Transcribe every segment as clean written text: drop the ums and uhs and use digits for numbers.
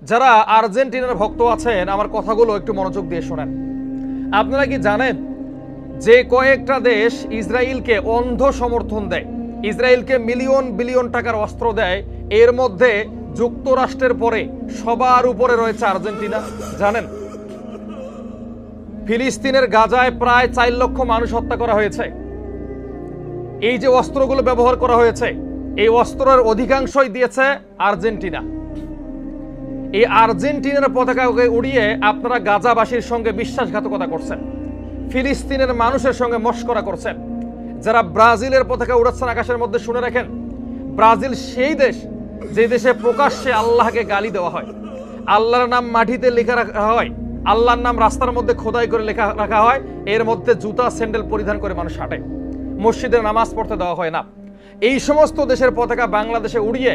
যারা আর্জেন্টিনার ভক্ত আছেন আমার কথাগুলো একটু মনোযোগ দিয়ে শোনেন। আপনারা কি জানেন যে কয়েকটা দেশ ইসরায়েলকে অন্ধ সমর্থন দেয়, ইসরায়েলকে মিলিয়ন বিলিয়ন টাকার অস্ত্র দেয়, এর মধ্যে যুক্তরাষ্ট্রের পরে সবার উপরে রয়েছে আর্জেন্টিনা? জানেন ফিলিস্তিনের গাজায় প্রায় 4 লক্ষ মানুষ হত্যা করা হয়েছে। এই যে অস্ত্রগুলো ব্যবহার করা হয়েছে, এই অস্ত্রের অধিকাংশই দিয়েছে আর্জেন্টিনা। এই আর্জেন্টিনার পতাকাকে উড়িয়ে আপনারা গাজাবাসীর সঙ্গে বিশ্বাসঘাতকতা করছেন, ফিলিস্তিনের মানুষের সঙ্গে মশকরা করছেন। যারা ব্রাজিলের পতাকা উড়াচ্ছেন আকাশের মধ্যে, শুনে রাখেন, ব্রাজিল সেই দেশ যে দেশে প্রকাশ্যে আল্লাহকে গালি দেওয়া হয়, আল্লাহর নাম মাটিতে লেখা রাখা হয়, আল্লাহর নাম রাস্তার মধ্যে খোদাই করে লেখা রাখা হয়, এর মধ্যে জুতা স্যান্ডেল পরিধান করে মানুষ হাঁটে, মসজিদে নামাজ পড়তে দেওয়া হয় না। এই সমস্ত দেশের পতাকা বাংলাদেশে উড়িয়ে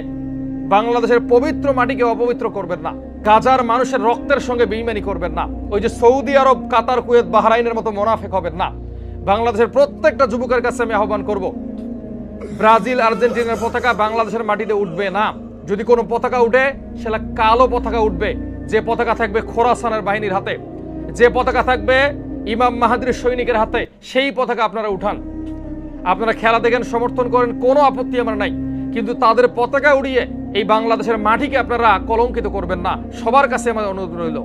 বাংলাদেশের পবিত্র মাটিকে অপবিত্র করবেন না, গাজার মানুষের রক্তের সঙ্গে বেইমানি করবেন না, ওই যে সৌদি আরব, কাতার, কুয়েত, বাহরাইনের মতো মোনাফেক হবেন না। বাংলাদেশের প্রত্যেকটা যুবকের কাছে আমি আহ্বান করব, ব্রাজিল আর্জেন্টিনার পতাকা বাংলাদেশের মাটিতে উঠবে না। যদি কোনো পতাকা উঠে সেটা কালো পতাকা উঠবে, যে পতাকা থাকবে খোরাসানের বাহিনীর হাতে, যে পতাকা থাকবে ইমাম মাহাদির সৈনিকের হাতে, সেই পতাকা আপনারা উঠান। আপনারা খেলা দেখেন, সমর্থন করেন, কোনো আপত্তি আমার নাই, কিন্তু তাদের পতাকা উড়িয়ে এই বাংলাদেশের মাটিকে আপনারা কলঙ্কিত করবেন না। সবার কাছে আমার অনুরোধ রইল।